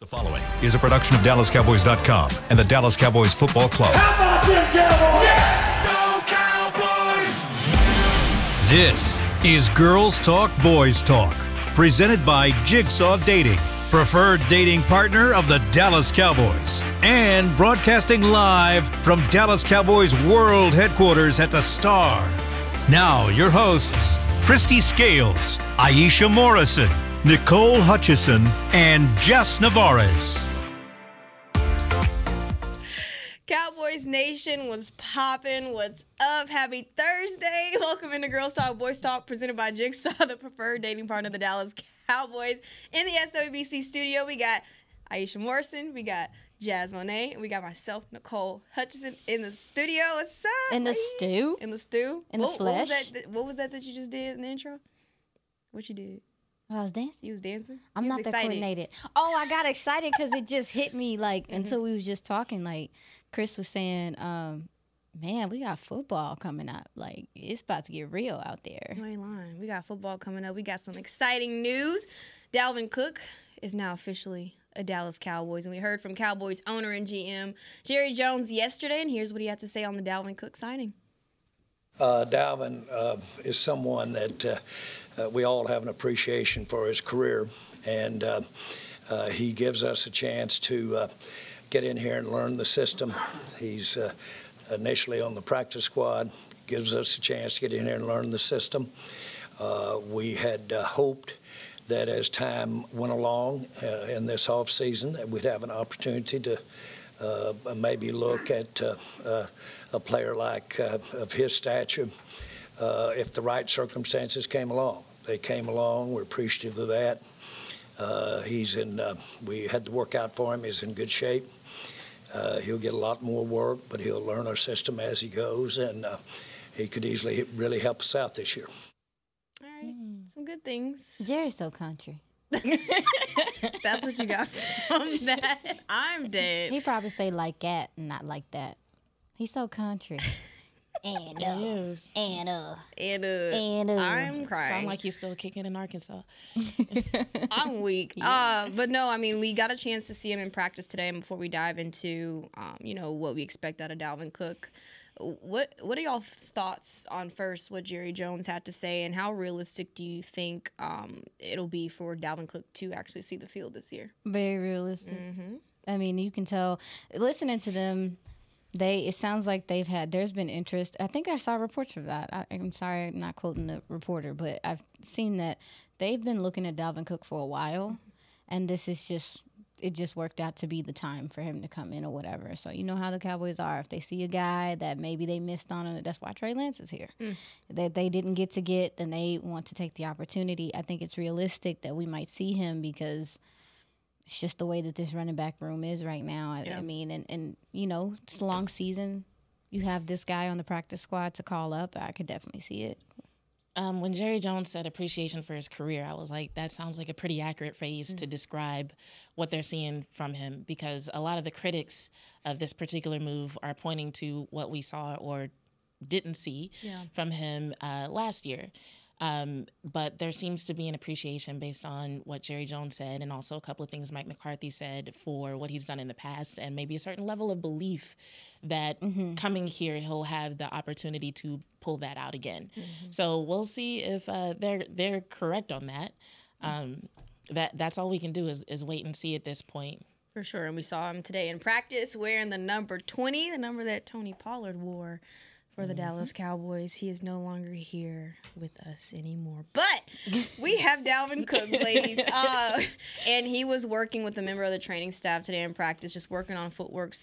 The following is a production of DallasCowboys.com and the Dallas Cowboys Football Club. How about them Cowboys? Yeah! Go Cowboys! This is Girls Talk, Boys Talk, presented by Jigsaw Dating, preferred dating partner of the Dallas Cowboys, and broadcasting live from Dallas Cowboys World Headquarters at the Star. Now, your hosts, Christy Scales, Aisha Morrison, Nicole Hutchison, and Jess Navarez. Cowboys Nation was popping. What's up? Happy Thursday. Welcome into Girls Talk, Boys Talk, presented by Jigsaw, the preferred dating partner of the Dallas Cowboys. In the SWBC studio, we got Aisha Morrison, we got Jazz Monet, and we got myself, Nicole Hutchison, in the studio. What's up? In the stew. In the stew. In the flesh. What was that you just did in the intro? What you did? I was dancing. You was dancing? I'm not that coordinated. Oh, I got excited because it just hit me until we was just talking. Like Chris was saying, man, we got football coming up. Like it's about to get real out there. You ain't lying. We got football coming up. We got some exciting news. Dalvin Cook is now officially a Dallas Cowboys, and we heard from Cowboys owner and GM Jerry Jones yesterday, and here's what he had to say on the Dalvin Cook signing. Dalvin is someone that we all have an appreciation for his career, and he gives us a chance to get in here and learn the system. He's initially on the practice squad, gives us a chance to get in here and learn the system. We had hoped that as time went along in this offseason, that we'd have an opportunity to maybe look at a player like of his stature if the right circumstances came along. They came along. We're appreciative of that. We had to work out for him. He's in good shape. He'll get a lot more work, but he'll learn our system as he goes, and he could easily really help us out this year. All right, some good things. Jerry's so country. That's what you got from that. I'm dead. He probably say like that and not like that. He's so country. And I'm crying. Sound like you're still kicking in Arkansas. I'm weak. Yeah. But no, I mean, we got a chance to see him in practice today. And before we dive into, what we expect out of Dalvin Cook, what are y'all's thoughts on first what Jerry Jones had to say, and how realistic do you think it'll be for Dalvin Cook to actually see the field this year? Very realistic. Mm-hmm. I mean, you can tell listening to them. It sounds like there's been interest. I think I saw reports for that. I'm sorry, I'm not quoting the reporter, but I've seen that they've been looking at Dalvin Cook for a while, and this is it just worked out to be the time for him to come in or whatever. So you know how the Cowboys are. If they see a guy that maybe they missed on, and that's why Trey Lance is here. That they didn't get, then they want to take the opportunity. I think it's realistic that we might see him because it's just the way that this running back room is right now. I mean, and it's a long season. You have this guy on the practice squad to call up. I could definitely see it. When Jerry Jones said appreciation for his career, I was like, that sounds like a pretty accurate phrase to describe what they're seeing from him, because a lot of the critics of this particular move are pointing to what we saw or didn't see from him last year. But there seems to be an appreciation based on what Jerry Jones said, and also a couple of things Mike McCarthy said for what he's done in the past, and maybe a certain level of belief that coming here he'll have the opportunity to pull that out again. So we'll see if they're correct on that. That's all we can do is wait and see at this point. For sure, and we saw him today in practice wearing the number 20, the number that Tony Pollard wore for the Dallas Cowboys. He is no longer here with us anymore. But we have Dalvin Cook, ladies. And he was working with a member of the training staff today in practice, just working on footwork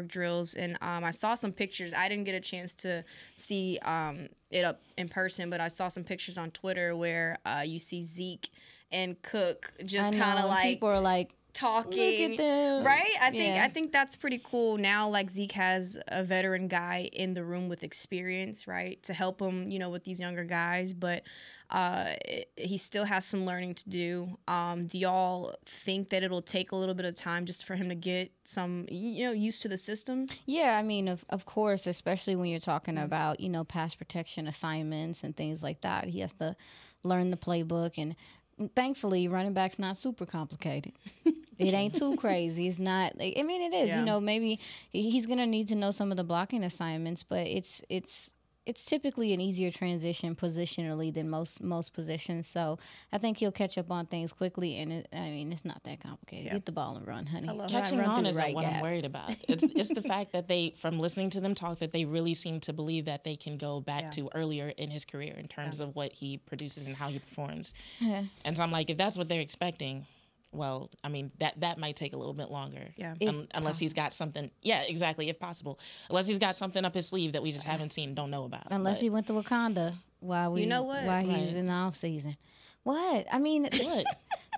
drills. And I saw some pictures. I didn't get a chance to see it up in person, but I saw some pictures on Twitter where you see Zeke and Cook just kind of like people are like, talking, look at them. Right? I think that's pretty cool. Now, like, Zeke has a veteran guy in the room with experience, right, to help him, with these younger guys. But he still has some learning to do. Do y'all think that it'll take a little bit of time just for him to get some, used to the system? Yeah, I mean, of course, especially when you're talking about, pass protection assignments and things like that. He has to learn the playbook. And thankfully, running back's not super complicated. It ain't too crazy. It's not. Like, I mean, it is. Yeah. Maybe he's gonna need to know some of the blocking assignments, but it's typically an easier transition positionally than most positions. So I think he'll catch up on things quickly, and it's not that complicated. Yeah. Get the ball and run, honey. Catching run on through the isn't right what I'm gap. worried about. It's the fact that they, from listening to them talk, that they really seem to believe that they can go back to earlier in his career in terms of what he produces and how he performs. And so I'm like, if that's what they're expecting, well, I mean, that might take a little bit longer. Yeah. Unless he's got something. Yeah, exactly, if possible. Unless he's got something up his sleeve that we just haven't seen, don't know about. Unless he went to Wakanda while You know what? while he's in the off season. What? I mean, What?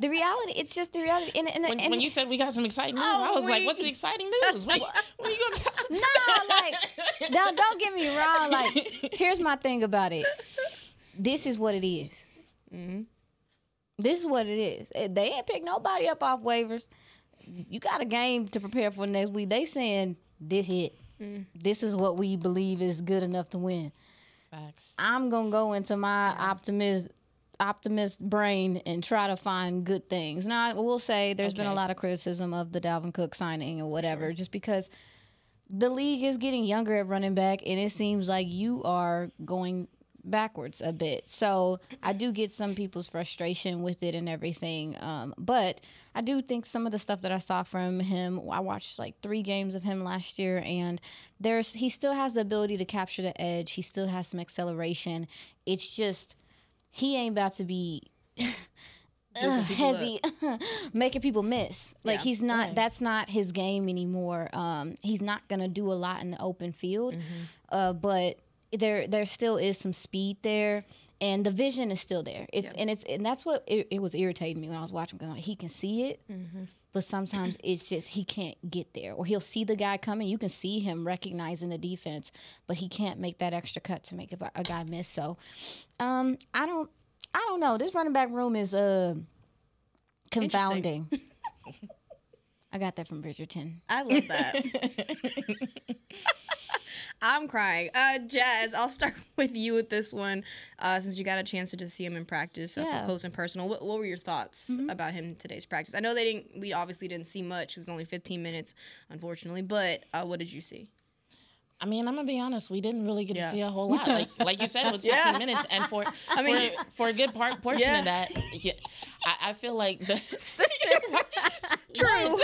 the reality. It's just the reality. And When you said we got some exciting news, I was like, what's the exciting news? What are you going to tell us? No, like, don't get me wrong. Like, here's my thing about it. This is what it is. This is what it is. They ain't picked nobody up off waivers. You got a game to prepare for next week. They saying this hit. This is what we believe is good enough to win. Facts. I'm gonna go into my optimist brain and try to find good things. Now, I will say there's been a lot of criticism of the Dalvin Cook signing or whatever, just because the league is getting younger at running back, and it seems like you are going backwards a bit. So I do get some people's frustration with it and everything. But I do think some of the stuff that I saw from him, I watched like 3 games of him last year, and he still has the ability to capture the edge. He still has some acceleration. It's just he ain't about to be hezzy making people miss. Like he's not. Right. That's not his game anymore. He's not gonna do a lot in the open field. But there still is some speed there, and the vision is still there. And that's what it was irritating me when I was watching. Because he can see it, but sometimes it's just he can't get there, or he'll see the guy coming. You can see him recognizing the defense, but he can't make that extra cut to make a guy miss. So, I don't know. This running back room is confounding. I got that from Bridgerton. I love that. I'm crying. Jazz, I'll start with you with this one, since you got a chance to just see him in practice up close and personal. What were your thoughts about him in today's practice? I know we obviously didn't see much because it's only 15 minutes, unfortunately, but what did you see? I mean, I'm gonna be honest. We didn't really get to see a whole lot. Like you said, it was 15 minutes, and for a good portion of that, I feel like the sister. True.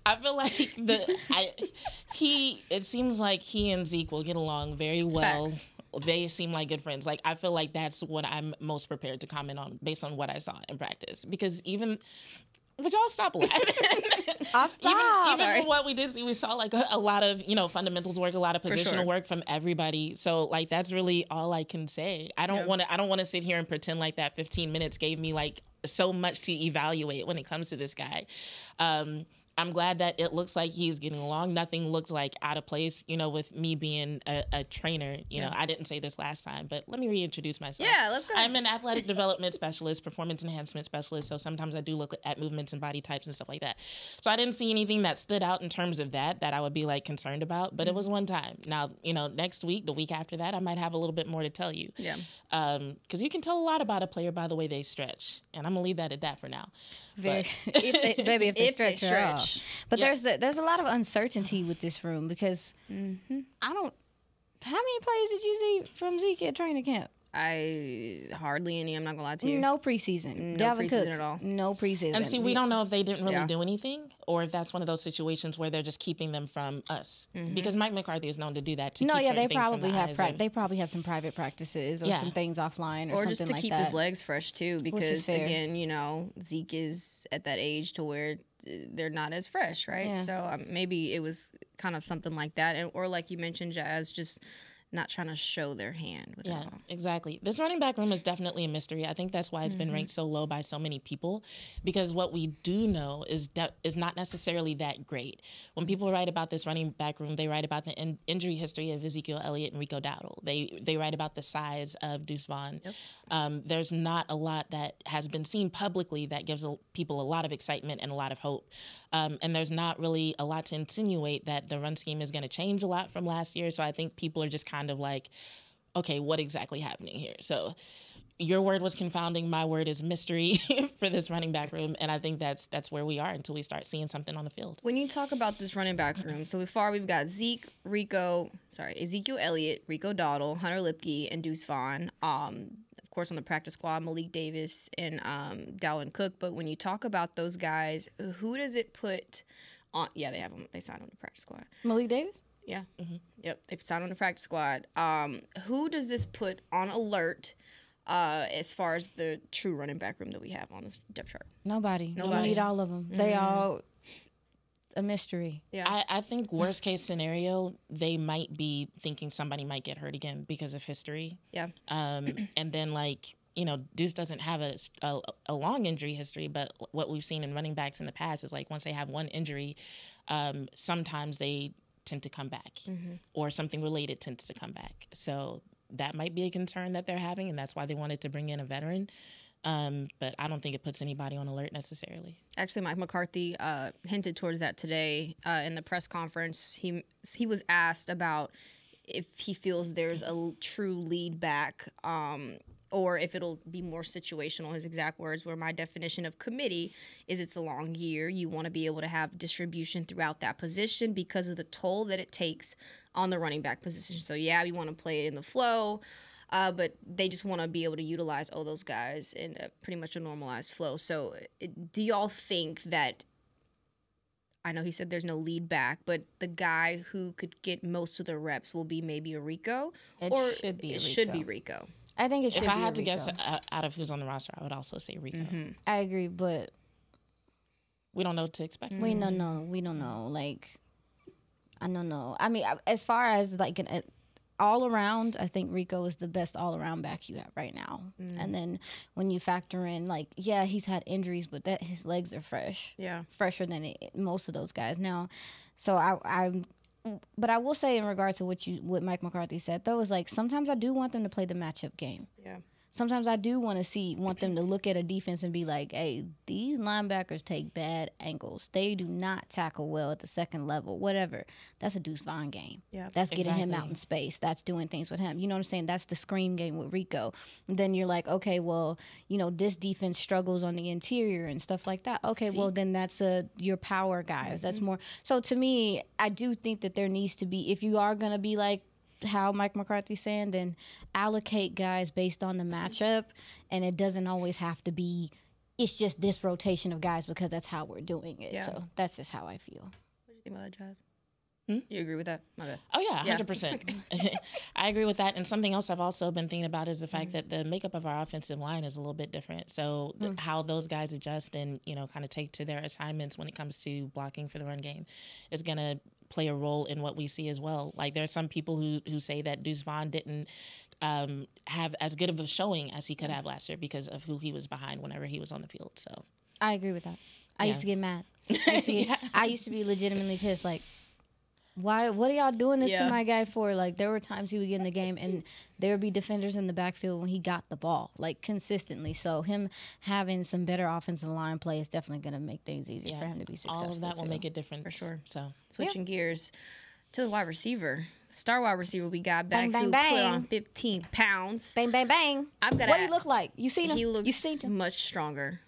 I feel like it seems like he and Zeke will get along very well. Facts. They seem like good friends. Like, I feel like that's what I'm most prepared to comment on based on what I saw in practice. Because would y'all stop laughing? I'll stop. Even what we did see, we saw like a lot of, fundamentals work, a lot of positional work from everybody. So like, that's really all I can say. I don't want to sit here and pretend like that 15 minutes gave me like so much to evaluate when it comes to this guy. I'm glad that it looks like he's getting along. Nothing looks like out of place, with me being a trainer. I didn't say this last time, but let me reintroduce myself. Yeah, let's go. I'm an athletic development specialist, performance enhancement specialist. So sometimes I do look at movements and body types and stuff like that. So I didn't see anything that stood out in terms of that I would be like concerned about, but it was one time. Now, next week, the week after that, I might have a little bit more to tell you. Yeah. Because you can tell a lot about a player by the way they stretch. And I'm going to leave that at that for now. If they stretch at all. But there's a lot of uncertainty with this room because how many plays did you see from Zeke at training camp? I hardly any. I'm not gonna lie to you. No preseason. No Dalvin preseason Cook, at all. No preseason. And see, we don't know if they didn't really do anything, or if that's one of those situations where they're just keeping them from us. Because Mike McCarthy is known to do that. They probably they probably have some private practices or some things offline or something just to like keep that. his legs fresh too. Because again, Zeke is at that age to where they're not as fresh, right? Yeah. So maybe it was kind of something like that, or like you mentioned, Jazz, just not trying to show their hand with it all. Exactly. This running back room is definitely a mystery. I think that's why it's been ranked so low by so many people, because what we do know is not necessarily that great. When people write about this running back room, they write about the injury history of Ezekiel Elliott and Rico Dowdle. They write about the size of Deuce Vaughn. Yep. There's not a lot that has been seen publicly that gives people a lot of excitement and a lot of hope. And there's not really a lot to insinuate that the run scheme is going to change a lot from last year. So I think people are just kind of like, okay, what exactly happening here? So your word was confounding. My word is mystery for this running back room. And I think that's where we are until we start seeing something on the field. When you talk about this running back room, so far we've got Ezekiel Elliott, Rico Dowdle, Hunter Lipke, and Deuce Vaughn. Of course, on the practice squad, Malik Davis and Dalvin Cook. But when you talk about those guys, who does it put on? Yeah, they have them. They signed on the practice squad. Malik Davis? Yeah. Mm-hmm. Yep. They signed on the practice squad. Who does this put on alert as far as the true running back room that we have on this depth chart? Nobody. You need all of them. They all a mystery. Yeah. I think worst case scenario, they might be thinking somebody might get hurt again because of history. Yeah. And then Deuce doesn't have a long injury history, but what we've seen in running backs in the past is once they have one injury, sometimes they tend to come back or something related tends to come back. So that might be a concern that they're having, and that's why they wanted to bring in a veteran. But I don't think it puts anybody on alert necessarily. Actually, Mike McCarthy hinted towards that today in the press conference. He was asked about if he feels there's a true lead back or if it'll be more situational, his exact words were, my definition of committee is it's a long year. You want to be able to have distribution throughout that position because of the toll that it takes on the running back position. So, yeah, we want to play it in the flow. But they just want to be able to utilize all those guys in pretty much a normalized flow. So do y'all think that, I know he said there's no lead back, but the guy who could get most of the reps will be maybe a Rico? It should be Rico. I think it should be If I had to Rico. guess out of who's on the roster, I would also say Rico. Mm-hmm. I agree, but we don't know what to expect. We don't know. We don't know. I don't know. I mean, as far as an all around, I think Rico is the best all around back you have right now. And then when you factor in, he's had injuries, but his legs are fresh. Yeah. Fresher than most of those guys now. So but I will say in regards to what Mike McCarthy said, though, is sometimes I do want them to play the matchup game. Yeah. Sometimes I do want them to look at a defense and be like, hey, these linebackers take bad angles. They do not tackle well at the second level, whatever. That's a Deuce Vaughn game. Yeah, that's getting him out in space. That's doing things with him. You know what I'm saying? That's the screen game with Rico. And then you're like, okay, well, this defense struggles on the interior and stuff like that. Okay, well, then that's your power guys. That's more. So to me, I do think that there needs to be, if you are going to be how Mike McCarthy's saying, then allocate guys based on the matchup, and it doesn't always have to be, it's just this rotation of guys because that's how we're doing it. Yeah. So that's just how I feel. What do you think about that, Jazz? You agree with that? My bad. Oh, yeah, 100%. I agree with that. And something else I've also been thinking about is the fact that the makeup of our offensive line is a little bit different. So how those guys adjust and, kind of take to their assignments when it comes to blocking for the run game is going to play a role in what we see as well. There are some people who say that Deuce Vaughn didn't have as good of a showing as he could have last year because of who he was behind whenever he was on the field. So I agree with that. I used to get mad. I used to be legitimately pissed. What are y'all doing this to my guy for? There were times he would get in the game and there would be defenders in the backfield when he got the ball, consistently. So him having some better offensive line play is definitely going to make things easier for him to be successful. All of that will make a difference. For sure. So switching gears to the wide receiver. Star wide receiver we got back bang, who bang, put bang. on 15 pounds. Bang, bang, bang. What do he look like? You seen him? He looks you seen him? much stronger.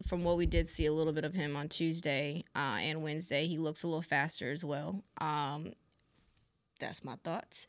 From what we did see a little bit of him on Tuesday and Wednesday. He looks a little faster as well. That's my thoughts.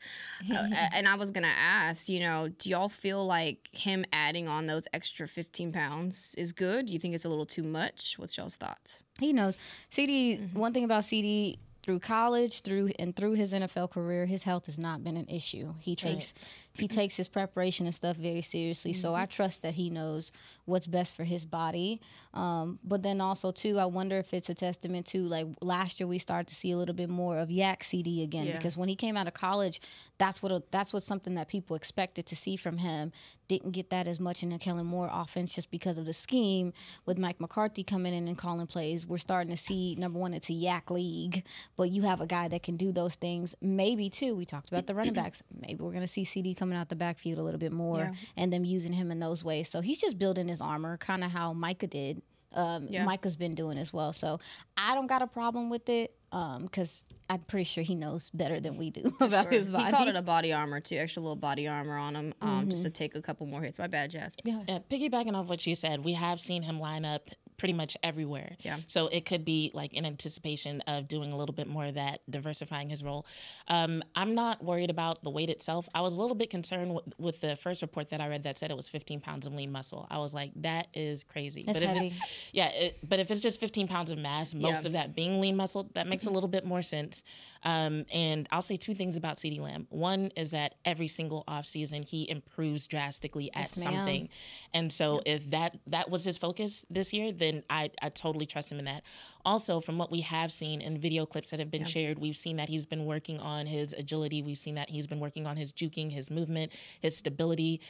And I was going to ask, do y'all feel like him adding on those extra 15 pounds is good? Do you think it's a little too much? What's y'all's thoughts? He knows. CD, one thing about CD, through college, through his NFL career, his health has not been an issue. He takes his preparation and stuff very seriously. So I trust that he knows what's best for his body. But then also too, I wonder if it's a testament to last year we started to see a little bit more of Yak CD again because when he came out of college, that's what something that people expected to see from him. Didn't get that as much in the Kellen Moore offense just because of the scheme. With Mike McCarthy coming in and calling plays, we're starting to see, number one, it's a Yak league, but you have a guy that can do those things. Maybe, too, we talked about the running backs. Maybe we're going to see CD coming out the backfield a little bit more and them using him in those ways. So he's just building his armor, kind of how Micah did. Micah's been doing as well. So I don't got a problem with it. because I'm pretty sure he knows better than we do about his body. He called it a body armor too, extra little body armor on him, just to take a couple more hits. My bad, Jazz. Yeah, piggybacking off what you said, we have seen him line up pretty much everywhere. Yeah. So it could be like in anticipation of doing a little bit more of that, diversifying his role. I'm not worried about the weight itself. I was a little bit concerned with the first report that I read that said it was 15 pounds of lean muscle. I was like, that is crazy. That's heavy. But if it's just 15 pounds of mass, most of that being lean muscle, that makes a little bit more sense. And I'll say two things about CeeDee Lamb. One is that every single offseason he improves drastically at something. And so if that was his focus this year, then I totally trust him in that. Also, from what we have seen in video clips that have been shared, we've seen that he's been working on his agility. We've seen that he's been working on his juking, his movement, his stability,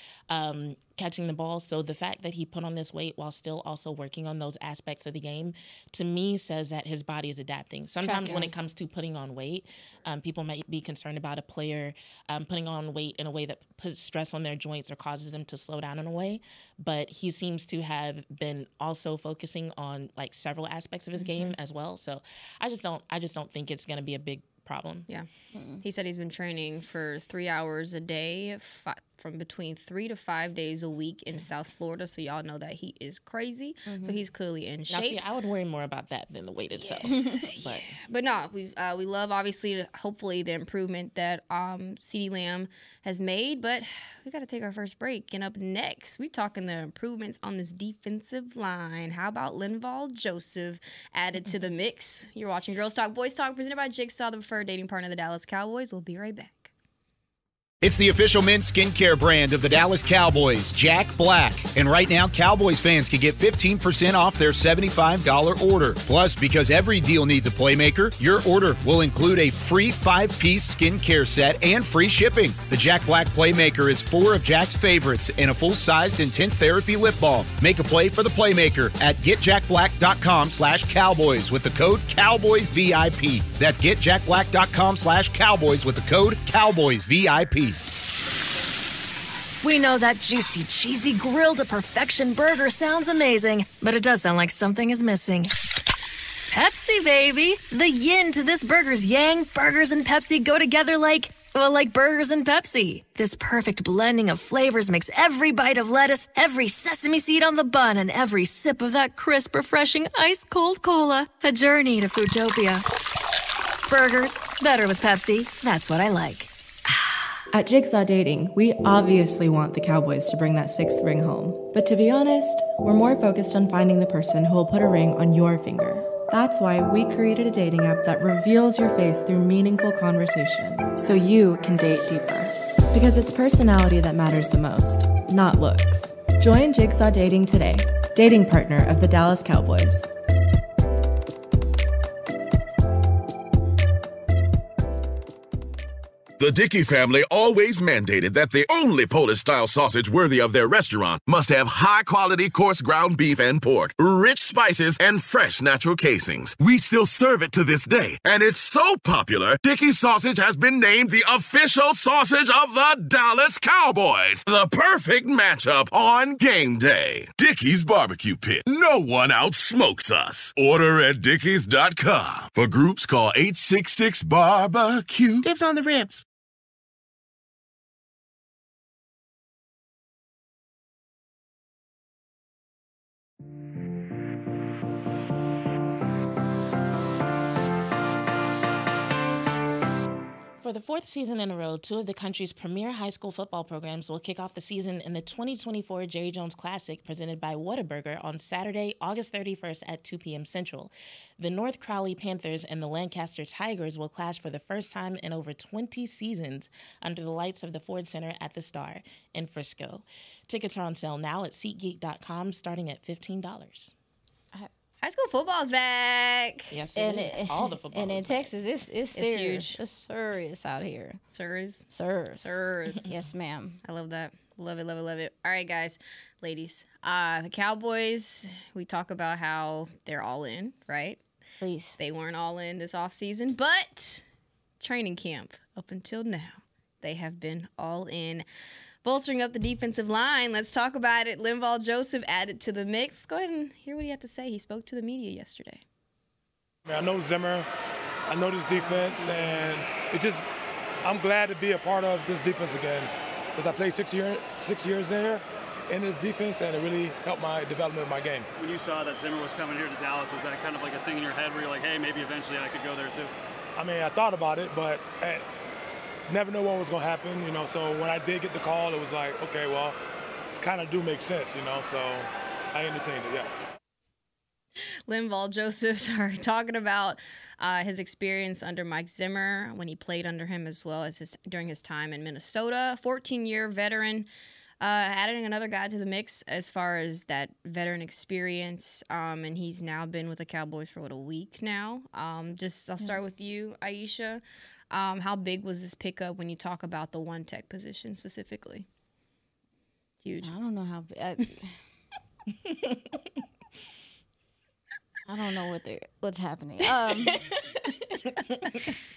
catching the ball. So the fact that he put on this weight while still also working on those aspects of the game, to me, says that his body is adapting. Sometimes when it comes to putting on weight, people might be concerned about a player putting on weight in a way that puts stress on their joints or causes them to slow down in a way. But he seems to have been also focusing on like several aspects of his game as well. So I just don't think it's going to be a big problem. Yeah. He said he's been training for 3 hours a day, from between 3 to 5 days a week in South Florida. So y'all know that he is crazy. So he's clearly in shape. Now, see, I would worry more about that than the weight itself. But no, we love obviously, hopefully, the improvement that CeeDee Lamb has made. But we got to take our first break. And up next, we're talking the improvements on this defensive line. How about Linval Joesph added to the mix? You're watching Girls Talk Boys Talk, presented by Jigsaw, the preferred dating partner of the Dallas Cowboys. We'll be right back. It's the official men's skincare brand of the Dallas Cowboys, Jack Black. And right now, Cowboys fans can get 15% off their $75 order. Plus, because every deal needs a playmaker, your order will include a free 5-piece skincare set and free shipping. The Jack Black Playmaker is 4 of Jack's favorites and a full-sized intense therapy lip balm. Make a play for the Playmaker at getjackblack.com/Cowboys with the code CowboysVIP. That's getjackblack.com/Cowboys with the code CowboysVIP. We know that juicy, cheesy, grilled to perfection burger sounds amazing, but it does sound like something is missing. Pepsi, baby! The yin to this burger's yang. Burgers and Pepsi go together like burgers and Pepsi. This perfect blending of flavors makes every bite of lettuce, every sesame seed on the bun, and every sip of that crisp, refreshing, ice-cold cola a journey to Foodtopia. Burgers, better with Pepsi. That's what I like. At Jigsaw Dating, we obviously want the Cowboys to bring that 6th ring home. But to be honest, we're more focused on finding the person who will put a ring on your finger. That's why we created a dating app that reveals your face through meaningful conversation, so you can date deeper. Because it's personality that matters the most, not looks. Join Jigsaw Dating today, dating partner of the Dallas Cowboys. The Dickey family always mandated that the only Polish-style sausage worthy of their restaurant must have high-quality coarse ground beef and pork, rich spices, and fresh natural casings. We still serve it to this day, and it's so popular, Dickey's sausage has been named the official sausage of the Dallas Cowboys. The perfect matchup on game day. Dickey's Barbecue Pit. No one outsmokes us. Order at dickeys.com. For groups, call 866-BARBECUE. Dibs on the ribs. For the 4th season in a row, 2 of the country's premier high school football programs will kick off the season in the 2024 Jerry Jones Classic presented by Whataburger on Saturday, August 31st at 2 p.m. Central. The North Crowley Panthers and the Lancaster Tigers will clash for the first time in over 20 seasons under the lights of the Ford Center at the Star in Frisco. Tickets are on sale now at SeatGeek.com starting at $15. High school football's back. Yes, it is. All the football. And in Texas, it's serious. Huge. It's serious out here. Sirs. Sirs. Yes, ma'am. I love that. Love it, love it, love it. All right, guys, ladies. The Cowboys, we talk about how they're all in, right? Please. They weren't all in this offseason, but training camp up until now, they have been all in. Bolstering up the defensive line, let's talk about it. Linval Joesph added to the mix. Go ahead and hear what he had to say. He spoke to the media yesterday. I know Zimmer I know this defense, and I'm glad to be a part of this defense again, because I played 6 years there in this defense, and it really helped my development of my game. When you saw that Zimmer was coming here to Dallas, was that kind of like a thing in your head where you're like, hey, maybe eventually I could go there too? I mean, I thought about it, but never know what was going to happen, you know. So when I did get the call, it was like, okay, well, it kind of do make sense, you know. So I entertained it, yeah. Linval Joesph, talking about his experience under Mike Zimmer when he played under him, as well as during his time in Minnesota. 14-year veteran, adding another guy to the mix as far as that veteran experience. And he's now been with the Cowboys for, a week now. I'll start with you, Aisha. How big was this pickup when you talk about the one tech position specifically? Huge. I don't know how I don't know what's happening.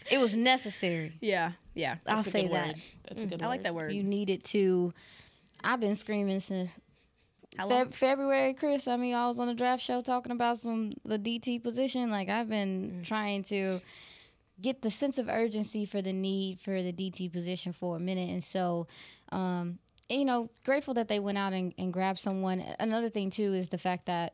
It was necessary. Yeah. I'll say that. That's a good word. I like that word. You needed to. I've been screaming since February, Chris. I mean, I was on the draft show talking about the DT position. Like, I've been trying to get the sense of urgency for the need for the DT position for a minute. And so, grateful that they went out and grabbed someone. Another thing, too, is the fact that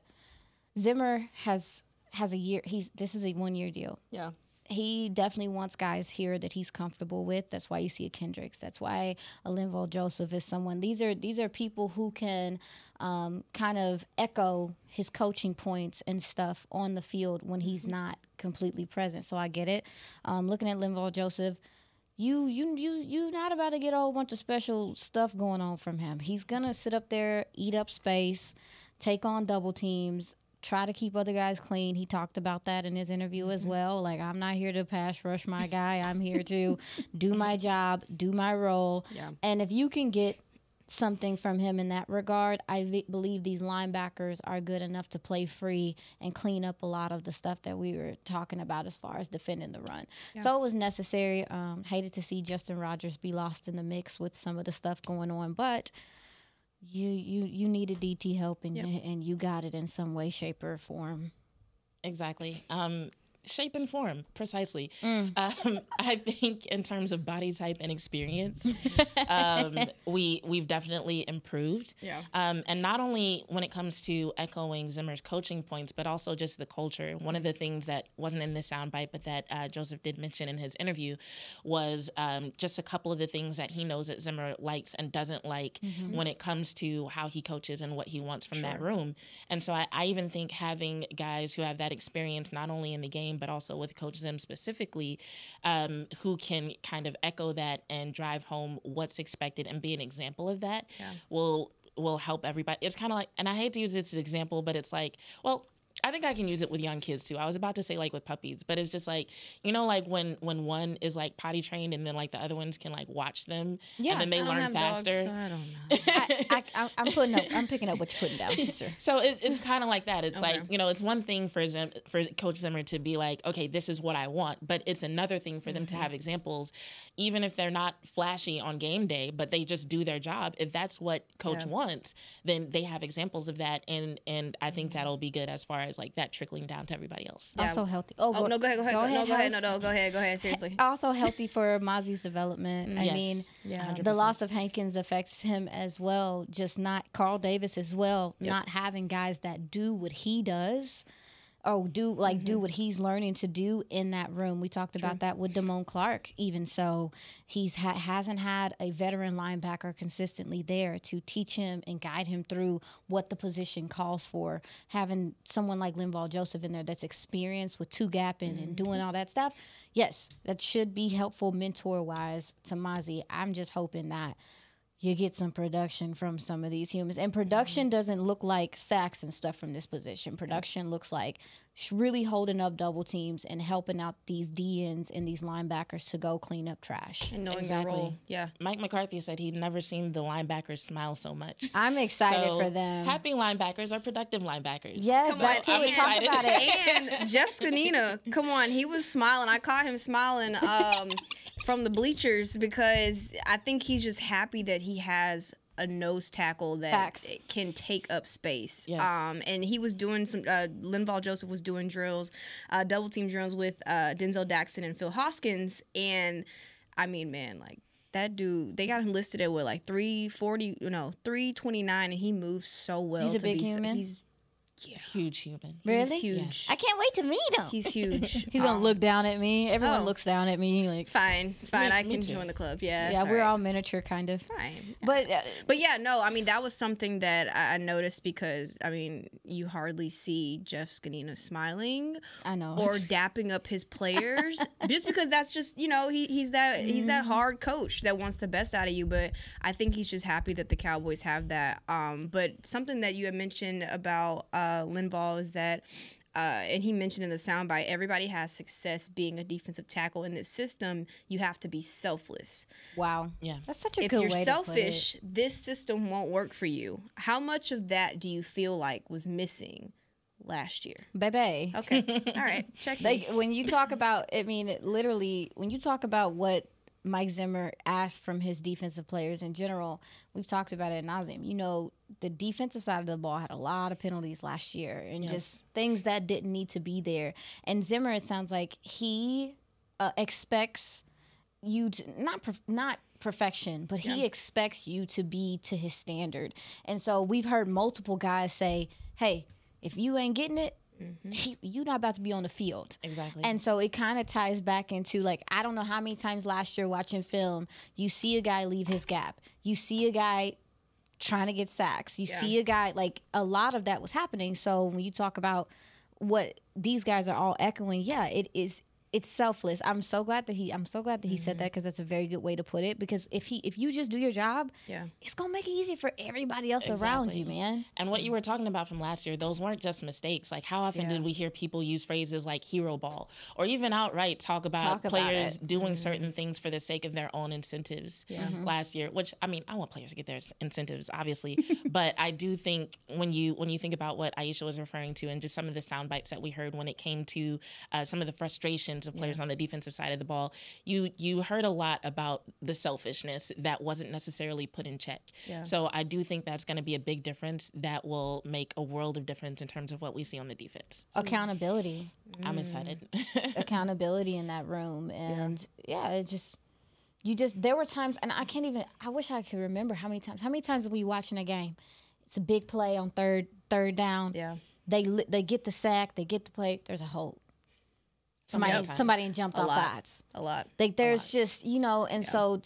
Zimmer has a year. This is a 1-year deal. Yeah. He definitely wants guys here that he's comfortable with. That's why you see a Kendricks. That's why a Linval Joesph is someone. These are people who can kind of echo his coaching points and stuff on the field when he's not completely present. So I get it. Looking at Linval Joesph, you not about to get a whole bunch of special stuff going on from him. He's gonna sit up there, eat up space, take on double teams, try to keep other guys clean. He talked about that in his interview as well. Like, I'm not here to pass rush my guy. I'm here to do my job, do my role. Yeah. And if you can get something from him in that regard, I believe these linebackers are good enough to play free and clean up a lot of the stuff that we were talking about as far as defending the run. Yeah. So it was necessary. Hated to see Justin Rogers be lost in the mix with some of the stuff going on, but you needed DT help, and and you got it in some way, shape, or form. Exactly. Shape and form, precisely. I think in terms of body type and experience, we've definitely improved. Yeah. And not only when it comes to echoing Zimmer's coaching points, but also just the culture. One of the things that wasn't in this soundbite, but that Joesph did mention in his interview, was just a couple of the things that he knows that Zimmer likes and doesn't like when it comes to how he coaches and what he wants from that room. And so I even think having guys who have that experience, not only in the game, but also with Coach Zim specifically, who can kind of echo that and drive home what's expected and be an example of that, will help everybody. It's kind of like, and I hate to use this as an example, but it's like, well, I think I can use it with young kids too. I was about to say like with puppies, but it's just like, like when one is like potty trained and then like the other ones can like watch them, and then they learn faster. Dogs, so I don't know. I'm picking up what you're putting down, sister. So it's kind of like that. It's like, it's one thing for Coach Zimmer to be like, okay, this is what I want, but it's another thing for them to have examples, even if they're not flashy on game day, but they just do their job. If that's what Coach wants, then they have examples of that, and I think that'll be good as far as like that trickling down to everybody else. Yeah. Also healthy. Go ahead. Go ahead. Seriously. Also healthy for Mozzie's development. I mean, 100%. The loss of Hankins affects him as well. Just not Carl Davis as well. Not having guys that do what he does. Oh, do what he's learning to do in that room. We talked about that with Damone Clark. Even so, he's hasn't had a veteran linebacker consistently there to teach him and guide him through what the position calls for. Having someone like Linval Joesph in there that's experienced with two-gapping and doing all that stuff, yes, that should be helpful mentor-wise to Mozzie. I'm just hoping that you get some production from some of these humans. And production doesn't look like sacks and stuff from this position. Production looks like really holding up double teams and helping out these DNs and these linebackers to go clean up trash. And knowing their role. Yeah. Mike McCarthy said he'd never seen the linebackers smile so much. I'm excited for them. Happy linebackers are productive linebackers. Yes, that's I'm excited. Talk about it. And Jeff Scanina, come on, he was smiling. I caught him smiling from the bleachers because I think he's just happy that he has a nose tackle that can take up space. Yes. And he was doing some, Linval Joesph was doing drills, double team drills with Denzel Jackson and Phil Hoskins. And I mean, man, like, that dude, they got him listed at what, like 329, and he moves so well. He's a big human. Huge human. Really? He's huge. Yes. I can't wait to meet him. He's huge. He's gonna look down at me. Everyone looks down at me. Like, it's fine. It's fine. I me can too. join the club. Yeah. yeah, it's we're right. all miniature, kind of. It's fine. But yeah, no, I mean, that was something that I noticed because, I mean, you hardly see Jeff Scanino smiling. I know. Or dapping up his players. Just because that's just, you know, he's that hard coach that wants the best out of you. But I think he's just happy that the Cowboys have that. But something that you had mentioned about Linval is that, and he mentioned in the soundbite, everybody has success being a defensive tackle. In this system, you have to be selfless. wow. Yeah. That's such a If good you're way selfish, to put it. this system won't work for you. How much of that do you feel like was missing last year? Baby. Okay. All right. Check Like, when you talk about, I mean, literally, when you talk about what Mike Zimmer asked from his defensive players in general, we've talked about it ad nauseum. You know, the defensive side of the ball had a lot of penalties last year and just things that didn't need to be there. And Zimmer, it sounds like he expects you to not perfection, but he expects you to be to his standard. And so we've heard multiple guys say, "Hey, if you ain't getting it, you're not about to be on the field." Exactly. And so it kind of ties back into, like, I don't know how many times last year watching film, you see a guy leave his gap. You see a guy trying to get sacks. You see a guy, like, a lot of that was happening. So when you talk about what these guys are all echoing, it's selfless. I'm so glad that he said that, because that's a very good way to put it. Because if you just do your job, it's gonna make it easy for everybody else around you, man. And what you were talking about from last year, those weren't just mistakes. Like, how often did we hear people use phrases like hero ball, or even outright talk about players doing certain things for the sake of their own incentives last year? Which, I mean, I want players to get their incentives, obviously, but I do think when you think about what Aisha was referring to and just some of the sound bites that we heard when it came to some of the frustrations of players on the defensive side of the ball, you heard a lot about the selfishness that wasn't necessarily put in check. So I do think that's going to be a big difference that will make a world of difference in terms of what we see on the defense. Accountability. I'm excited. Accountability in that room. And there were times, and I wish I could remember how many times we watching a game. It's a big play on third down. Yeah. They get the sack, they get the play, there's a hold. Somebody jumped off sides. A lot. Like, there's just, you know, and so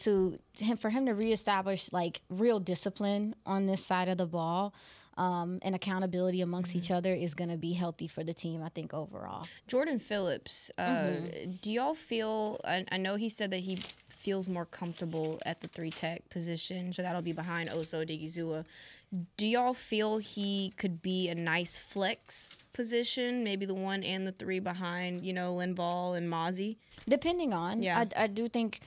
for him to reestablish, like, real discipline on this side of the ball, and accountability amongst each other is going to be healthy for the team, I think, overall. Jordan Phillips, do y'all feel, I know he said that he feels more comfortable at the 3-tech position, so that'll be behind Oso Odigizua. Do y'all feel he could be a nice flex position, maybe the 1 and the 3 behind, you know, Linval and Mozzie? Depending on. I do think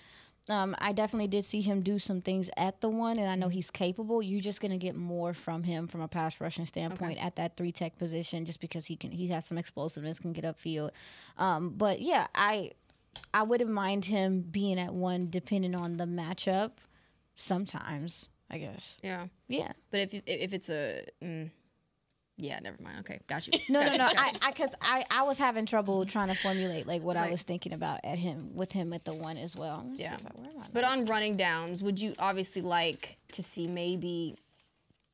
I definitely did see him do some things at the 1, and I know he's capable. You're just going to get more from him from a pass rushing standpoint at that 3-tech position, just because he has some explosiveness, can get upfield. But, yeah, I wouldn't mind him being at 1 depending on the matchup sometimes, I guess. Yeah. Yeah. But if it's a... yeah, never mind. Okay, got you. No. Because I was having trouble trying to formulate, like, what I was thinking about with him at the 1 as well. Yeah. But on running downs, would you obviously like to see maybe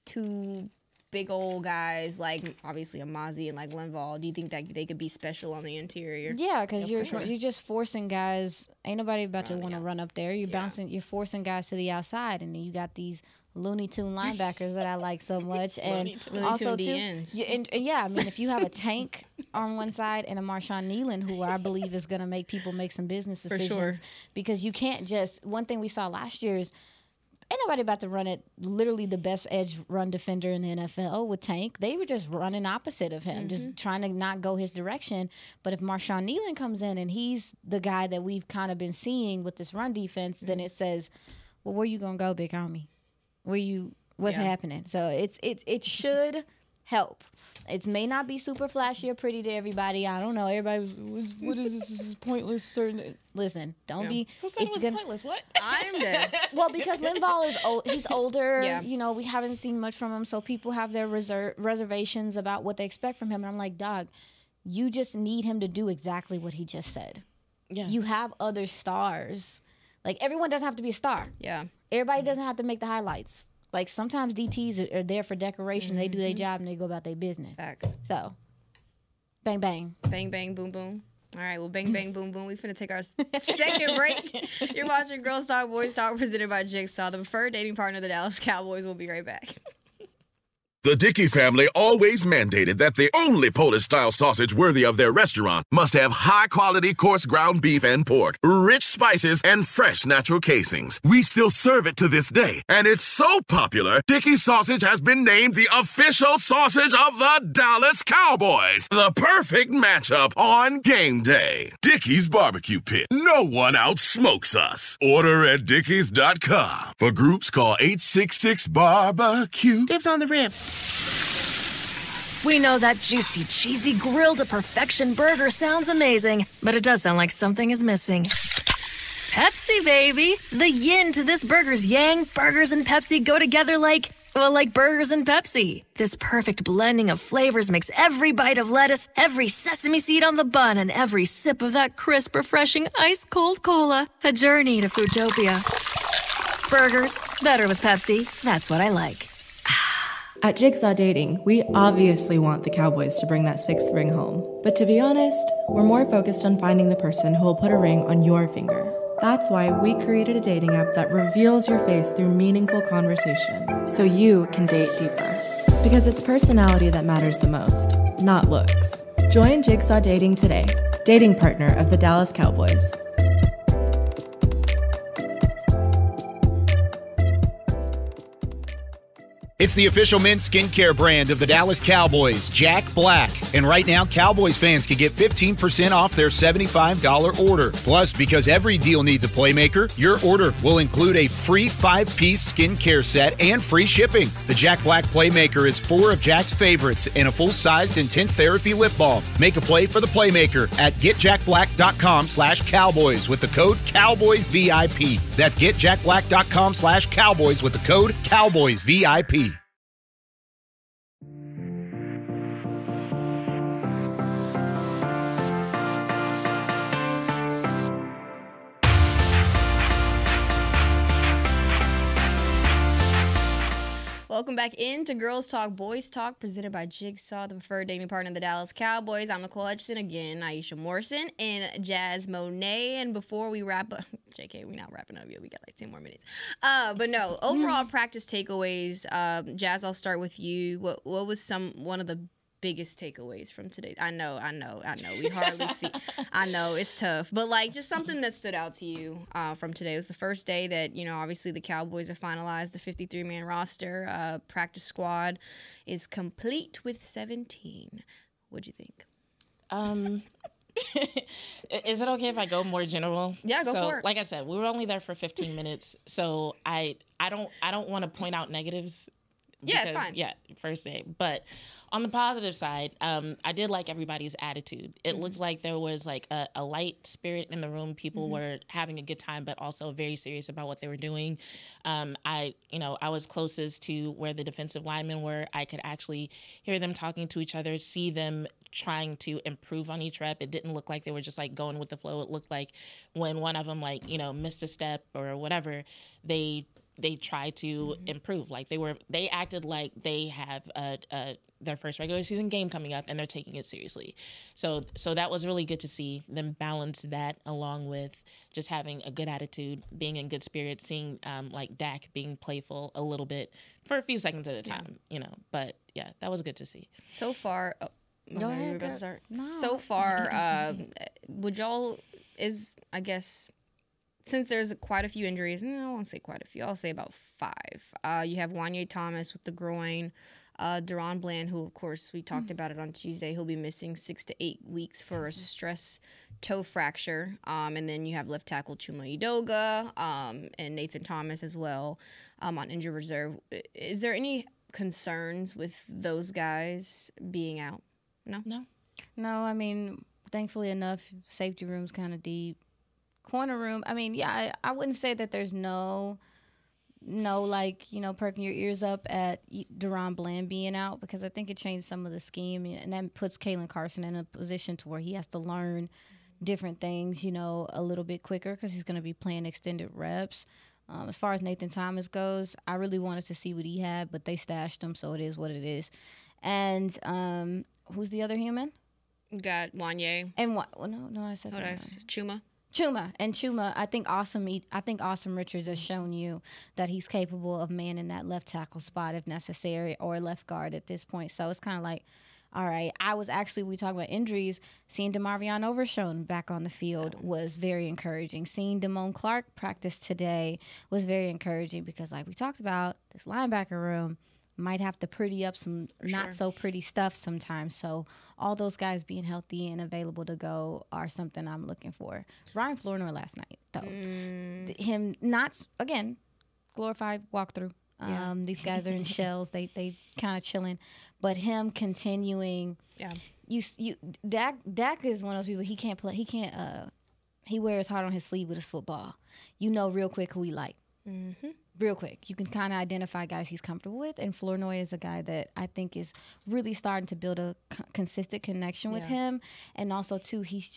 2 big old guys, like obviously a Mozzie and like Linval? Do you think that they could be special on the interior? Yeah, because you're just forcing guys. Ain't nobody about to want to run up there. You're forcing guys to the outside, and then you got these Looney Tune linebackers that I like so much, and also too, I mean, if you have a Tank on one side and a Marshawn Nealon, who I believe is going to make people make some business decisions, because you can't just. One thing we saw last year is, ain't nobody about to run it. Literally the best edge run defender in the NFL with Tank. They were just running opposite of him, just trying to not go his direction. But if Marshawn Nealon comes in and he's the guy that we've kind of been seeing with this run defense, then it says, well, where you going to go, big homie? What's happening? So it should help. It may not be super flashy or pretty to everybody. I don't know. Everybody, what is this? This is pointless. Certain. Listen, don't be. Who said it was pointless? What? I'm dead. Well, because Linval is old. He's older. Yeah. You know, we haven't seen much from him, so people have their reservations about what they expect from him. And I'm like, dog, you just need him to do exactly what he just said. Yeah. You have other stars. Like, everyone doesn't have to be a star. Yeah. Everybody doesn't have to make the highlights. Like, sometimes DTs are there for decoration. They do their job and they go about their business. Facts. So, bang, bang. Bang, bang, boom, boom. All right, well, bang, bang, boom, boom. We finna take our second break. You're watching Girls Talk, Boys Talk, presented by Jigsaw, the preferred dating partner of the Dallas Cowboys. We'll be right back. The Dickey family always mandated that the only Polish-style sausage worthy of their restaurant must have high-quality coarse ground beef and pork, rich spices, and fresh natural casings. We still serve it to this day, and it's so popular, Dickey sausage has been named the official sausage of the Dallas Cowboys. The perfect matchup on game day. Dickey's Barbecue Pit. No one outsmokes us. Order at dickeys.com. For groups, call 866-BARBECUE. Dibs on the ribs. We know that juicy, cheesy, grilled to perfection burger sounds amazing, but it does sound like something is missing. Pepsi, baby! The yin to this burger's yang. Burgers and Pepsi go together like burgers and Pepsi. This perfect blending of flavors makes every bite of lettuce, every sesame seed on the bun, and every sip of that crisp, refreshing, ice-cold cola a journey to Foodtopia. Burgers, better with Pepsi. That's what I like. At Jigsaw Dating, we obviously want the Cowboys to bring that sixth ring home. But to be honest, we're more focused on finding the person who will put a ring on your finger. That's why we created a dating app that reveals your face through meaningful conversation, so you can date deeper. Because it's personality that matters the most, not looks. Join Jigsaw Dating today, dating partner of the Dallas Cowboys. It's the official men's skincare brand of the Dallas Cowboys, Jack Black. And right now, Cowboys fans can get 15% off their $75 order. Plus, because every deal needs a playmaker, your order will include a free 5-piece skincare set and free shipping. The Jack Black Playmaker is 4 of Jack's favorites and a full-sized intense therapy lip balm. Make a play for the Playmaker at getjackblack.com/Cowboys with the code CowboysVIP. That's getjackblack.com/Cowboys with the code CowboysVIP. Welcome back into Girls Talk, Boys Talk, presented by Jigsaw, the preferred dating partner of the Dallas Cowboys. I'm Nicole Hutchinson, again, Aisha Morrison, and Jazz Monet. And before we wrap up, JK, we're not wrapping up yet. We got like 10 more minutes. But no, overall practice takeaways. Jazz, I'll start with you. What was one of the biggest takeaways from today? I know. We hardly see. I know it's tough, but like just something that stood out to you from today. It was the first day that obviously the Cowboys have finalized the 53-man roster. Practice squad is complete with 17. What'd you think? Is it okay if I go more general? Yeah, go for it. Like I said, we were only there for 15 minutes, so I don't want to point out negatives. Yeah, it's fine. Yeah, first day. But on the positive side, I did like everybody's attitude. It looks like there was like a light spirit in the room. People were having a good time, but also very serious about what they were doing. I was closest to where the defensive linemen were. I could actually hear them talking to each other, see them trying to improve on each rep. It didn't look like they were just like going with the flow. It looked like when one of them missed a step or whatever, they tried to improve. Like they acted like they have their first regular season game coming up and they're taking it seriously. So that was really good to see them balance that along with just having a good attitude, being in good spirits, seeing like Dak being playful a little bit for a few seconds at a time, But yeah, that was good to see. So far, Go ahead, you were girl. gonna start. No. So far, would y'all I guess. Since there's quite a few injuries, I won't say quite a few, I'll say about 5. You have Wanye Thomas with the groin, Deron Bland, who, of course, we talked about it on Tuesday. He'll be missing 6 to 8 weeks for a stress toe fracture. And then you have left tackle Chuma Edoga and Nathan Thomas as well on injured reserve. Is there any concerns with those guys being out? No. I mean, thankfully enough, safety room's kind of deep. Corner room, I mean, yeah, I wouldn't say that there's no, like, perking your ears up at Deron Bland being out, because I think it changed some of the scheme, and that puts Kalen Carson in a position to where he has to learn different things, a little bit quicker, because he's going to be playing extended reps. As far as Nathan Thomas goes, I really wanted to see what he had, but they stashed him, so it is what it is. And who's the other human? Got Wanye. And what? Well, no, I said Chuma. Chuma, I think Awesome Richards has shown you that he's capable of manning that left tackle spot if necessary, or left guard at this point. So it's kind of like, all right. We talk about injuries. Seeing DeMarvion Overshown back on the field was very encouraging. Seeing Damone Clark practice today was very encouraging, because, like we talked about, this linebacker room might have to pretty up some not so pretty stuff sometimes. So all those guys being healthy and available to go are something I'm looking for. Ryan Flournoy last night, though. Him not, again, glorified walkthrough. These guys are in shells. They kind of chilling. But him continuing. Yeah. Dak is one of those people, he can't play. He wears hard on his sleeve with his football. Real quick who he like. Mm-hmm. Real quick. You can kind of identify guys he's comfortable with, and Flournoy is a guy that I think is really starting to build a consistent connection with him. And also, too, it's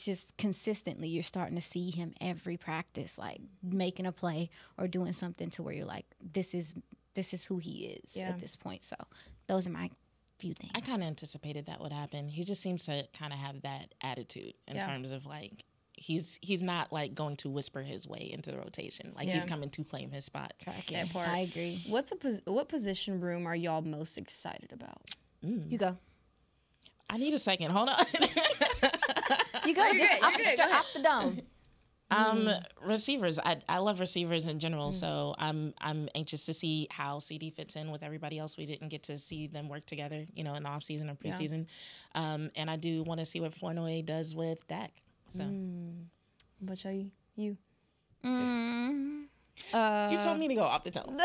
just consistently you're starting to see him every practice, like making a play or doing something to where you're like, this is who he is at this point. So those are my few things. I kind of anticipated that would happen. He just seems to kind of have that attitude in terms of, like, he's not like going to whisper his way into the rotation. Like he's coming to claim his spot. That part. I agree. What position room are y'all most excited about? You go. I need a second. Hold on. You go. Off the dome. Receivers. I love receivers in general, so I'm anxious to see how CD fits in with everybody else. We didn't get to see them work together, in the off season or preseason, and I do want to see what Flournoy does with Dak. So, what about you? You told me to go off the dome.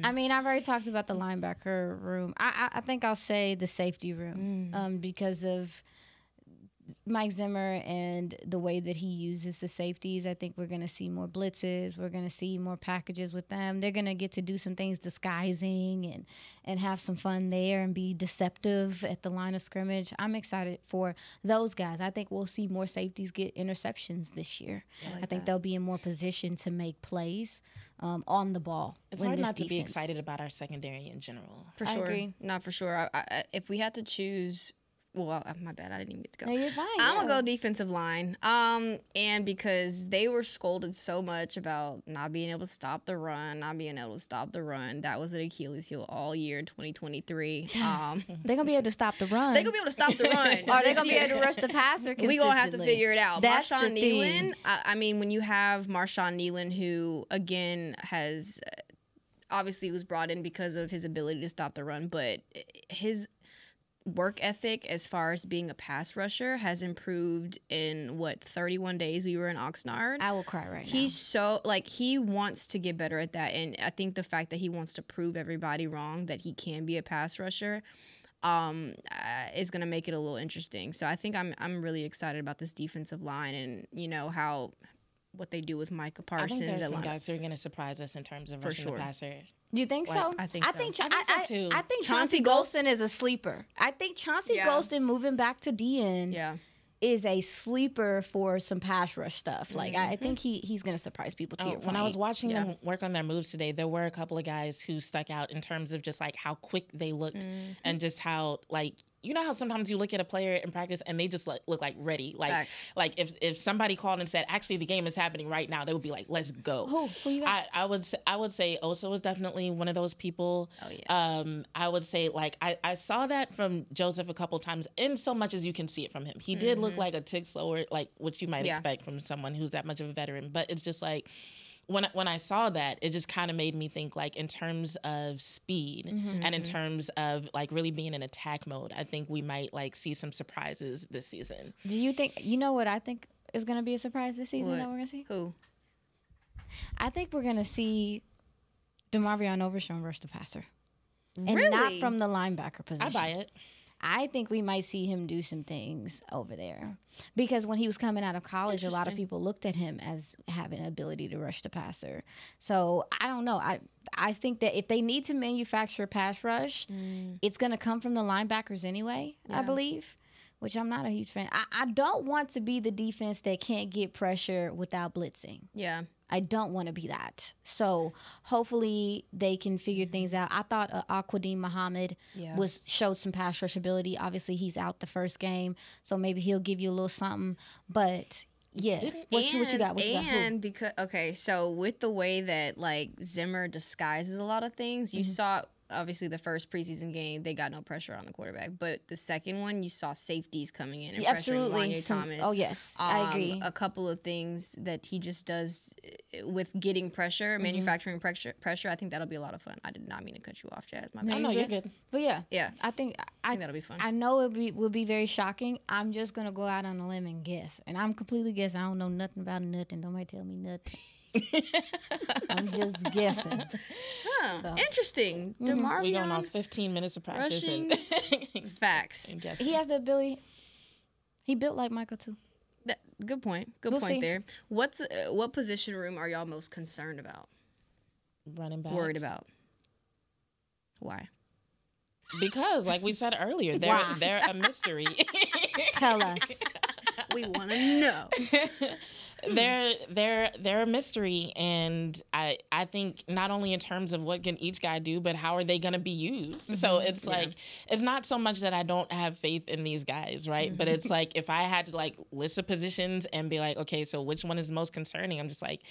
I mean, I've already talked about the linebacker room. I think I'll say the safety room because of Mike Zimmer and the way that he uses the safeties. I think we're going to see more blitzes. We're going to see more packages with them. They're going to get to do some things disguising and have some fun there and be deceptive at the line of scrimmage. I'm excited for those guys. I think we'll see more safeties get interceptions this year. I think they'll be in more position to make plays on the ball. It's hard not to be excited about our secondary in general. For sure. I agree. Not for sure. If we had to choose... Well, my bad. I didn't even get to go. No, you're fine. I'm going to go defensive line. And because they were scolded so much about not being able to stop the run, that was an Achilles heel all year in 2023. They're going to be able to stop the run. They're going to be able to stop the run. Or they're going to be able to rush the passer consistently. We're going to have to figure it out. That's Marshawn the Nealon, thing. I mean, when you have Marshawn Nealon, who, again, has obviously was brought in because of his ability to stop the run, but his work ethic as far as being a pass rusher has improved in 31 days we were in Oxnard. I will cry right now. He's so he wants to get better at that, and I think the fact that he wants to prove everybody wrong that he can be a pass rusher is going to make it a little interesting. So I think I'm really excited about this defensive line and how what they do with Micah Parsons. I think there's some guys who are going to surprise us in terms of rushing the passer. You think so? I think so. I think Chauncey Golston is a sleeper. I think Chauncey Golston moving back to DN is a sleeper for some pass rush stuff. Like I think he's going to surprise people to your point. When I was watching them work on their moves today, there were a couple of guys who stuck out in terms of just like how quick they looked and just how how sometimes you look at a player in practice and they just look like ready. Like if somebody called and said, actually the game is happening right now, they would be like, let's go. Who you got? I would say Osa was definitely one of those people. Oh yeah. I would say I saw that from Joesph a couple times, in so much as you can see it from him. He did look like a tick slower, like what you might expect from someone who's that much of a veteran. But it's just like when I saw that, it just kind of made me think in terms of speed and in terms of really being in attack mode, I think we might see some surprises this season. Do you think, what I think is going to be a surprise this season that we're going to see? Who? I think we're going to see DeMarvion Overshown rushed the passer. And Really? not from the linebacker position. I buy it. I think we might see him do some things over there. Because when he was coming out of college, a lot of people looked at him as having an ability to rush the passer. So I don't know. I think that if they need to manufacture pass rush, it's going to come from the linebackers anyway, I believe, which I'm not a huge fan. I don't want to be the defense that can't get pressure without blitzing. Yeah. I don't want to be that. So hopefully they can figure things out. I thought Aquadim Muhammad showed some pass rush ability. Obviously, he's out the first game, so maybe he'll give you a little something. But yeah, what you got? Because so with the way that like Zimmer disguises a lot of things, you saw. Obviously, the first preseason game, they got no pressure on the quarterback. But the second one, you saw safeties coming in and pressuring Wanya Thomas. Oh, yes. I agree. A couple of things that he just does with getting pressure, manufacturing pressure. I think that'll be a lot of fun. I did not mean to cut you off, Jazz. My bad. No, you're good. But yeah. I think that'll be fun. I know it will be very shocking. I'm just going to go out on a limb and guess. And I'm completely guessing. I don't know nothing about nothing. Nobody tell me nothing. I'm just guessing. So. Interesting. DeMarvion We're going on 15 minutes of practice. Rushing facts. And he has the ability. He built like Michael too. Good point. Good point there. What position room are y'all most concerned about? Running backs. Worried about? Why? Because, like we said earlier, they're a mystery. Tell us. We want to know. They're a mystery, and I think not only in terms of what can each guy do, but how are they going to be used. So it's like it's not so much that I don't have faith in these guys, right? But it's like if I had to like list the positions and be like, okay, so which one is most concerning? I'm just like,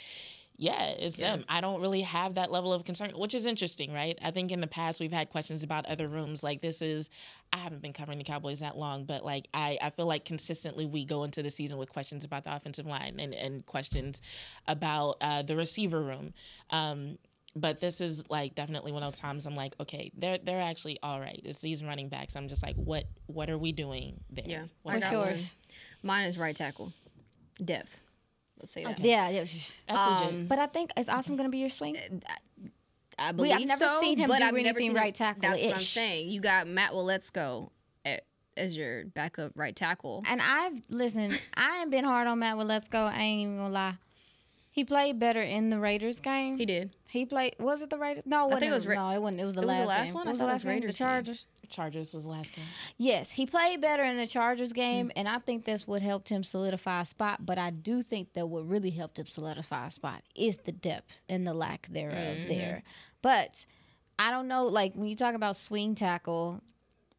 yeah, it's them. I don't really have that level of concern, which is interesting, right? I think in the past we've had questions about other rooms. Like I haven't been covering the Cowboys that long, but like I feel like consistently we go into the season with questions about the offensive line and questions about the receiver room. But this is like definitely one of those times I'm like, okay, they're actually all right. It's these running backs. I'm just like, what are we doing there? Yeah, What's for sure. Mine is right tackle, depth. Let's say that. Yeah, that's legit. But I think is Awesome going to be your swing? I believe so. I've never seen him do I've anything right tackle. That's what I'm saying. You got Matt Willetsko as your backup right tackle. And I ain't been hard on Matt Willetsko. I ain't even gonna lie. He played better in the Raiders game. He did. He played. Was it the Raiders? No, I think it was. No, it wasn't. It was the last one. It was the last game. The Chargers. Chargers was the last game. Yes, he played better in the Chargers game, and I think that's what helped him solidify a spot. But I do think that what really helped him solidify a spot is the depth and the lack thereof there. But I don't know. Like when you talk about swing tackle,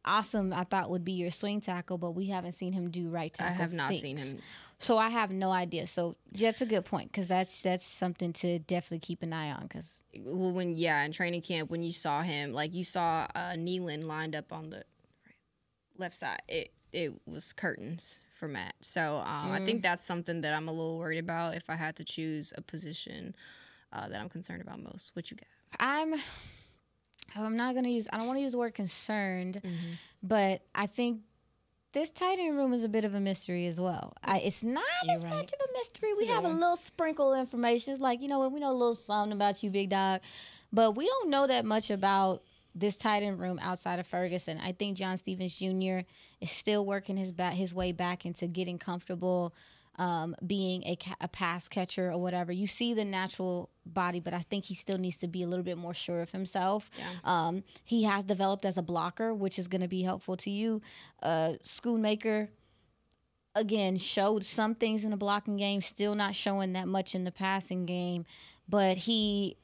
Awesome I thought would be your swing tackle, but we haven't seen him do right tackle. I have not seen him. So I have no idea. So that's a good point because that's something to definitely keep an eye on. Because in training camp when you saw him, like you saw Nealon lined up on the left side, it was curtains for Matt. So I think that's something that I'm a little worried about if I had to choose a position that I'm concerned about most. What you got? I'm not gonna use. I don't want to use the word concerned, but I think this tight end room is a bit of a mystery as well. It's not as much of a mystery. We have a little sprinkle of information. It's like, you know what, we know a little something about you, big dog. But we don't know that much about this tight end room outside of Ferguson. I think John Stevens Jr. is still working his way back into getting comfortable being a pass catcher or whatever. You see the natural body, but I think he still needs to be a little bit more sure of himself. Yeah. He has developed as a blocker, which is going to be helpful to you. Schoonmaker, again, showed some things in the blocking game, still not showing that much in the passing game, but he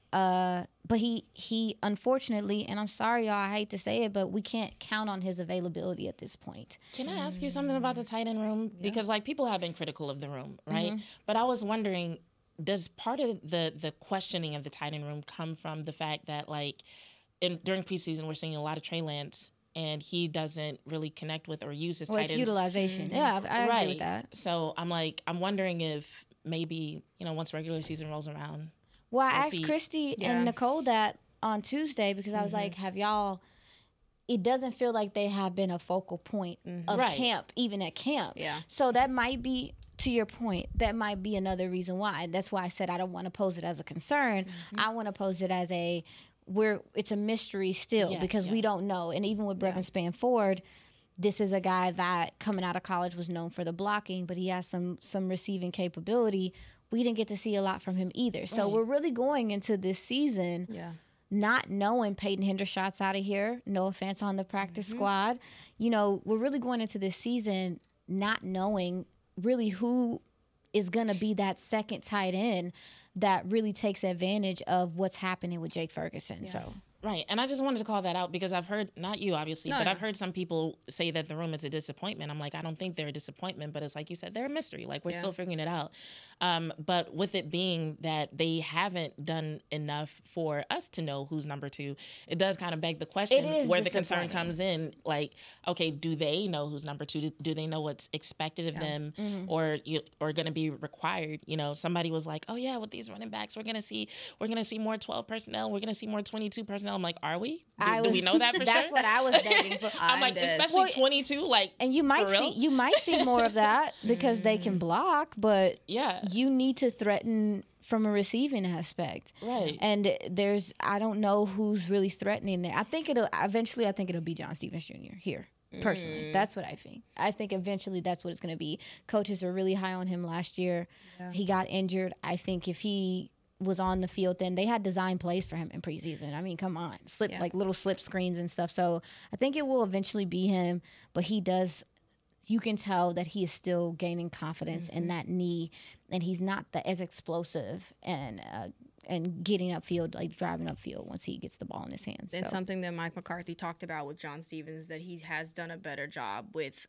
unfortunately, and I'm sorry, y'all, I hate to say it, but we can't count on his availability at this point. Can I ask you something about the tight end room? Yeah. Because like people have been critical of the room, right? But I was wondering, does part of the questioning of the tight end room come from the fact that like during preseason we're seeing a lot of Trey Lance and he doesn't really connect with or use his tight ends. Utilization. Yeah, I agree with that. So I'm wondering if maybe, once regular season rolls around. Well, I asked Christy and Nicole that on Tuesday because I was like, it doesn't feel like they have been a focal point of camp, even at camp. Yeah. So that might be, to your point, that might be another reason why. That's why I said I don't want to pose it as a concern. I want to pose it as it's a mystery still because we don't know. And even with Brevin Spanford, this is a guy that coming out of college was known for the blocking, but he has some receiving capability. We didn't get to see a lot from him either. So we're really going into this season not knowing Peyton Hendershot's out of here. No offense on the practice squad. You know, we're really going into this season not knowing really who is going to be that second tight end that really takes advantage of what's happening with Jake Ferguson. So. Right, and I just wanted to call that out because I've heard, not you obviously, but I've heard some people say that the room is a disappointment. I'm like, I don't think they're a disappointment, but it's like you said, they're a mystery. Like, we're still figuring it out. But with it being that they haven't done enough for us to know who's number 2, it does kind of beg the question where the concern comes in. Like, okay, do they know who's number 2? Do they know what's expected of them or going to be required? You know, somebody was like, oh yeah, with these running backs, we're gonna see more 12 personnel, we're gonna see more 22 personnel. I'm like, are we? Do we know that for that's sure? what I was begging for. I'm like, especially 22, like, and you might see more of that because they can block, but you need to threaten from a receiving aspect, right? And I don't know who's really threatening there. I think it'll be John Stevens Jr. here. Personally, that's what I think. I think eventually that's what it's going to be. Coaches were really high on him last year. He got injured. I think if he was on the field, then they had design plays for him in preseason. I mean, come on, like little slip screens and stuff. So I think it will eventually be him, but you can tell that he is still gaining confidence in that knee, and he's not as explosive and getting upfield, like driving upfield once he gets the ball in his hands. It's something that Mike McCarthy talked about with John Stevens, that he has done a better job with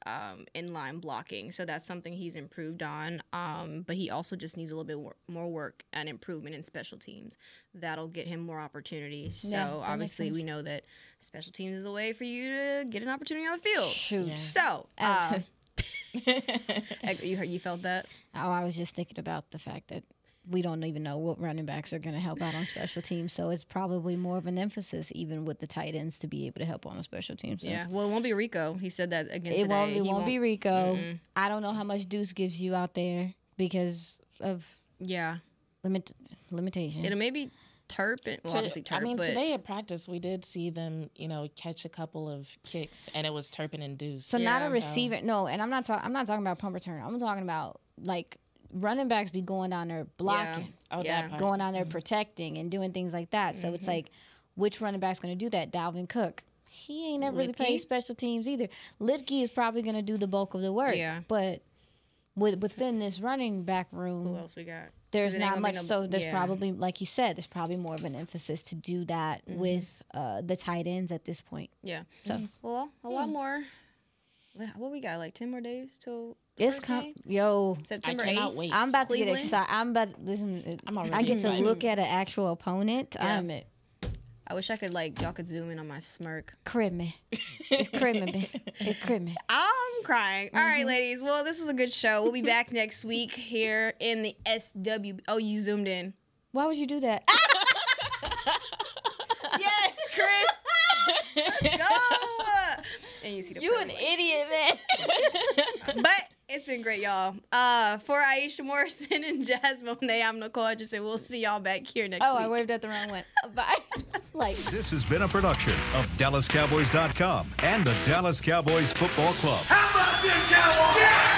inline blocking. So that's something he's improved on. But he also just needs a little bit more work and improvement in special teams. That'll get him more opportunities. So obviously we know that special teams is a way for you to get an opportunity on the field. Shoot. Yeah. So you felt that? Oh, I was just thinking about the fact that we don't even know what running backs are going to help out on special teams. So it's probably more of an emphasis, even with the tight ends, to be able to help on the special teams. Yeah, well, it won't be Rico. He said that again today. It won't be Rico. I don't know how much Deuce gives you out there because of limitations. It'll maybe Turp. Obviously Turp. I mean, today at practice, we did see them, catch a couple of kicks, and it was Turpin and Deuce. So not a receiver. No, and I'm not talking about punt return. I'm talking about, like, running backs be going down there blocking, going down there protecting and doing things like that. So it's like, which running back's going to do that? Dalvin Cook. He ain't never really played special teams either. Lipke is probably going to do the bulk of the work. Yeah. But within this running back room, who else we got? There's not much. So there's probably, like you said, there's probably more of an emphasis to do that with the tight ends at this point. Yeah. So well, a lot more. What we got? Like 10 more days till. It's September 8th. Wait. I'm about to get excited. I get to look at an actual opponent. Yeah. I wish I could, y'all could zoom in on my smirk. Crib me. It's crib me. I'm crying. All right, ladies. Well, this is a good show. We'll be back next week here in the SW. Oh, you zoomed in. Why would you do that? Yes, Chris. Let's go. And you see the an idiot, man. But it's been great, y'all. For Aisha Morrison and Jazz Monet, I'm Nicole Hutchinson. We'll see y'all back here next week. Oh, I waved at the wrong one. Bye. This has been a production of DallasCowboys.com and the Dallas Cowboys Football Club. How about this, Cowboys? Yeah!